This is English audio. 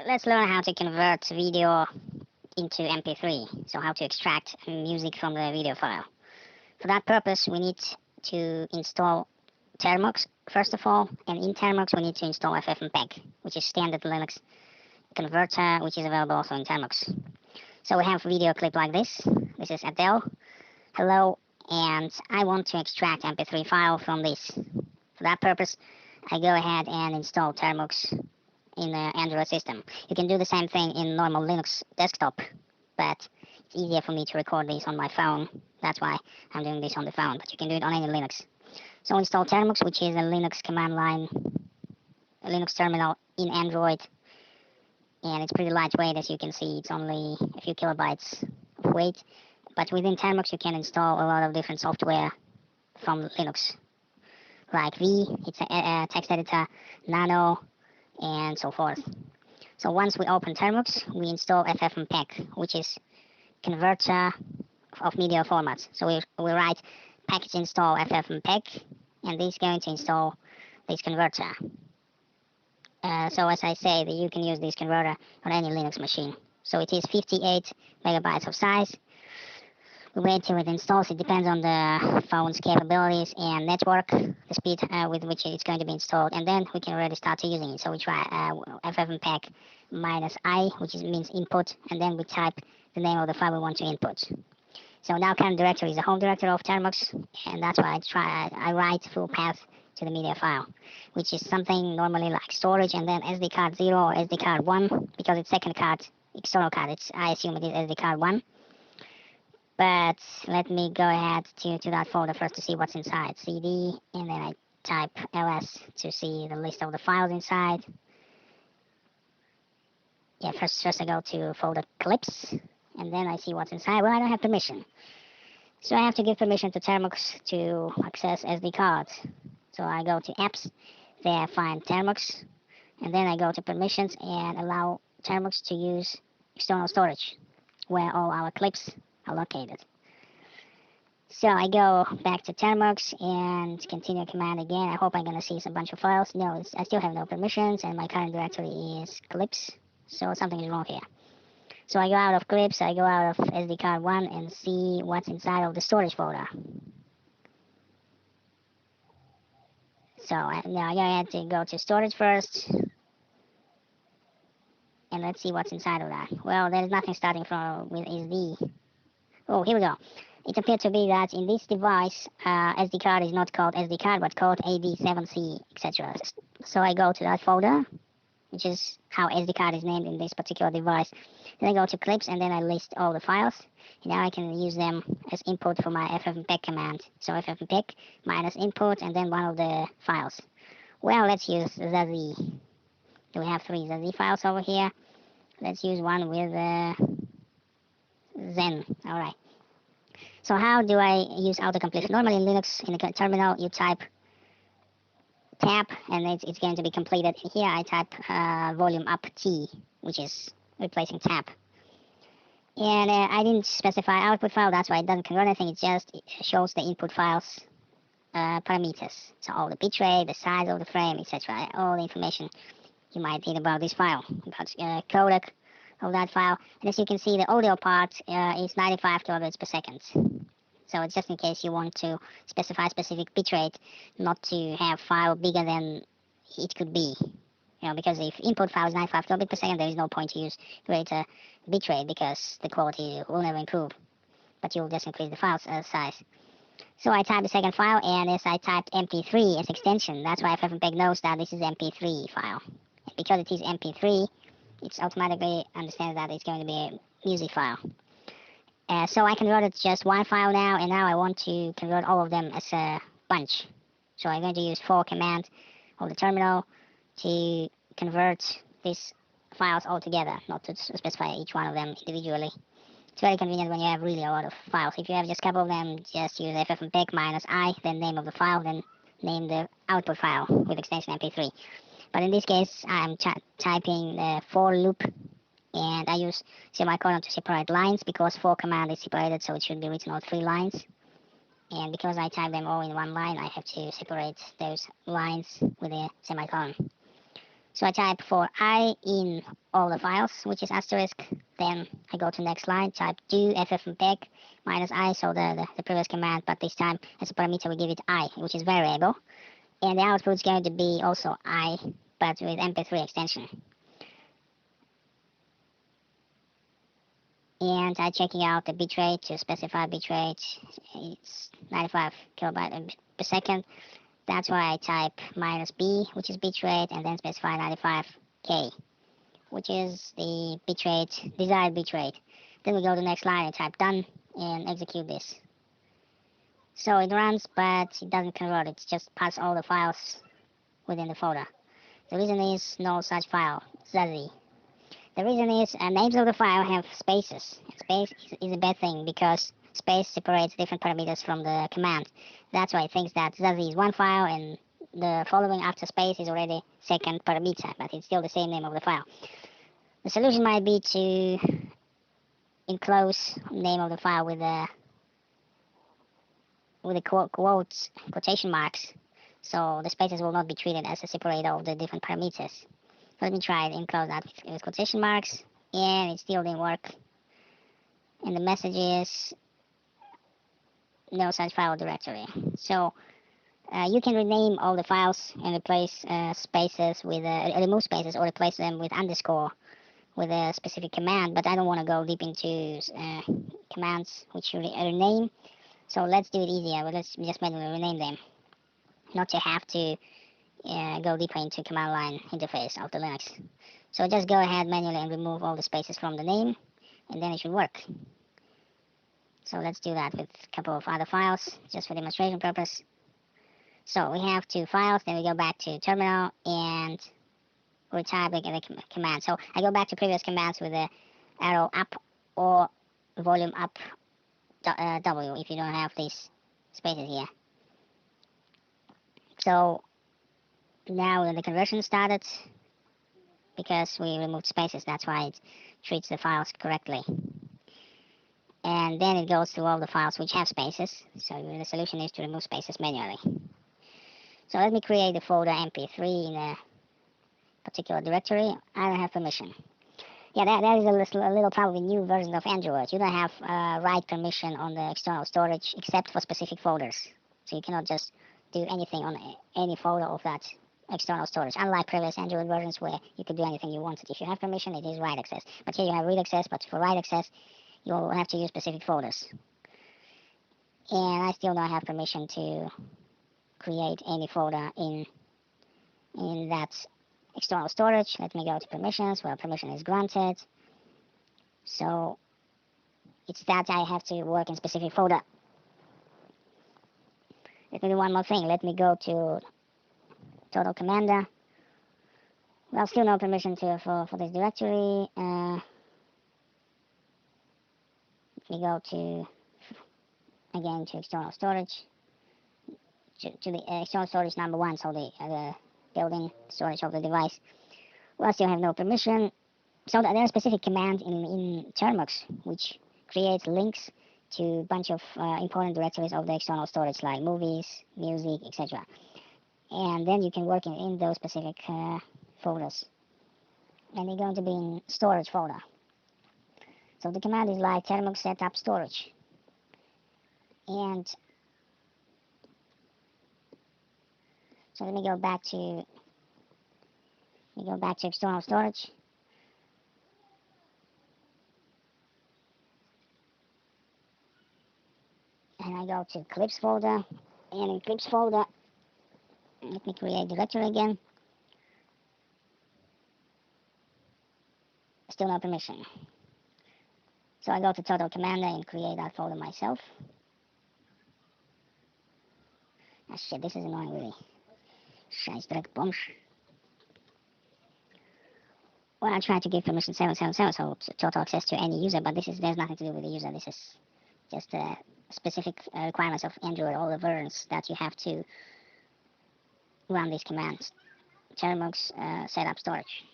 Let's learn how to convert video into MP3. So how to extract music from the video file. For that purpose, we need to install Termux first of all, and in Termux we need to install ffmpeg, which is standard Linux converter, which is available also in Termux. So we have a video clip like this. This is Adele. Hello, and I want to extract MP3 file from this. For that purpose, I go ahead and install Termux in the Android system. You can do the same thing in normal Linux desktop, but it's easier for me to record this on my phone. That's why I'm doing this on the phone, but you can do it on any Linux. So install Termux, which is a Linux command line, a Linux terminal in Android, and it's pretty lightweight. As you can see, it's only a few kilobytes of weight, but within Termux you can install a lot of different software from Linux, like V, it's a text editor, Nano, and so forth. So once we open Termux, we install ffmpeg, which is converter of media formats. So we write package install ffmpeg, and this is going to install this converter. So as I say, that you can use this converter on any Linux machine. So it is 58 megabytes of size. We wait till it installs. It depends on the phone's capabilities and network, the speed with which it's going to be installed, and then we can already start using it. So we try ffmpeg -i, which means input, and then we type the name of the file we want to input. So now current directory is the home directory of Termux, and that's why I write full path to the media file, which is something normally like storage and then SD card 0 or SD card 1, because it's second card, external card. I assume it is SD card 1. But let me go ahead to that folder first to see what's inside. CD, and then I type ls to see the list of the files inside. Yeah, first I go to folder clips, and then I see what's inside. Well, I don't have permission. So I have to give permission to Termux to access SD cards. So I go to apps, there I find Termux, and then I go to permissions and allow Termux to use external storage, where all our clips are located. So I go back to Termux and continue command again. I hope I'm going to see some bunch of files. No, I still have no permissions, and my current directory is clips, so something is wrong here. So I go out of clips, I go out of SD card 1 and see what's inside of the storage folder. So now I have to go to storage first, and let's see what's inside of that. Well, there's nothing starting from with SD. Oh, here we go. It appeared to be that in this device, SD card is not called SD card, but called AD7C, etc. So I go to that folder, which is how SD card is named in this particular device. Then I go to clips, and then I list all the files. And now I can use them as input for my ffmpeg command. So ffmpeg -input, and then one of the files. Well, let's use ZZ. We have 3 ZZ files over here. Let's use one with Zen. All right. So how do I use autocompletion? Normally in Linux, in the terminal, you type tab, and it's going to be completed. Here I type volume up T, which is replacing tab. And I didn't specify output file, that's why it doesn't convert anything. It shows the input files parameters. So all the bitrate, the size of the frame, etc. All the information you might need about this file, about codec of that file. And as you can see, the audio part is 95 kilobits per second. So it's just in case you want to specify specific bitrate, not to have file bigger than it could be. Because if input file is 95 kilobits per second, there is no point to use greater bitrate because the quality will never improve, but you'll just increase the file size. So I type the second file, and as I typed MP3 as extension, that's why ffmpeg knows that this is MP3 file. And because it is MP3, it automatically understands that it's going to be a music file. So I converted just one file now, and now I want to convert all of them as a bunch. So I'm going to use for command of the terminal to convert these files all together, not to specify each one of them individually. It's very convenient when you have really a lot of files. If you have just a couple of them, just use ffmpeg -i, then name of the file, then name the output file with extension MP3. But in this case, I'm typing the for loop, and I use semicolon to separate lines because for command is separated, so it should be written on 3 lines. And because I type them all in one line, I have to separate those lines with a semicolon. So I type for I in all the files, which is asterisk. Then I go to next line, type do ffmpeg minus I, so the previous command, but this time as a parameter we give it I, which is variable. And the output is going to be also I, but with MP3 extension. And I'm checking out the bitrate to specify bitrate. It's 95 kilobyte per second. That's why I type minus B, which is bitrate, and then specify 95K, which is the bitrate, desired bitrate. Then we go to the next line and type done and execute this. So it runs, but it doesn't convert. It just passes all the files within the folder. The reason is no such file, Zazie. The reason is names of the file have spaces. Space is a bad thing because space separates different parameters from the command. That's why it thinks that Zazie is one file and the following after space is already second parameter, but it's still the same name of the file. The solution might be to enclose name of the file with the quotation marks, so the spaces will not be treated as a separator of the different parameters. Let me try and enclose that with quotation marks, and it still didn't work. And the message is no such file directory. So you can rename all the files and replace spaces with remove spaces or replace them with underscore with a specific command, but I don't want to go deep into commands which you rename. So let's do it easier. Let's just manually rename them, not to have to go deeper into command line interface of the Linux. So just go ahead manually and remove all the spaces from the name, and then it should work. So let's do that with a couple of other files, just for demonstration purpose. So we have two files, then we go back to terminal and we type the command. So I go back to previous commands with the arrow up or volume up W if you don't have these spaces here. So now the conversion started because we removed spaces. That's why it treats the files correctly. And then it goes to all the files which have spaces. So the solution is to remove spaces manually. So let me create a folder MP3 in a particular directory. I don't have permission. Yeah, that is a little probably new version of Android. You don't have write permission on the external storage except for specific folders. So you cannot just do anything on any folder of that external storage, unlike previous Android versions where you could do anything you wanted. If you have permission, it is write access. But here you have read access, but for write access, you'll have to use specific folders. And I still don't have permission to create any folder in that external storage. Let me go to permissions, where permission is granted. So it's that I have to work in specific folder. Let me do one more thing. Let me go to TotalCommander. Well, still no permission for this directory. Let me go to again to external storage, to the external storage number 1, so the building storage of the device. Well, I still have no permission. So there are specific commands in Termux which creates links to a bunch of important directories of the external storage, like movies, music, etc. And then you can work in those specific folders. And they're going to be in storage folder. So the command is like Termux setup storage. And so let me go back to external storage. And I go to clips folder, and in clips folder, let me create directory again. Still no permission. So I go to TotalCommander and create that folder myself. Ah shit, this is annoying really. Scheißdreck Bomsch. Well, I tried to give permission 777, so total access to any user, but there's nothing to do with the user. This is just specific requirements of Android, all the versions that you have to run these commands. Termux setup storage.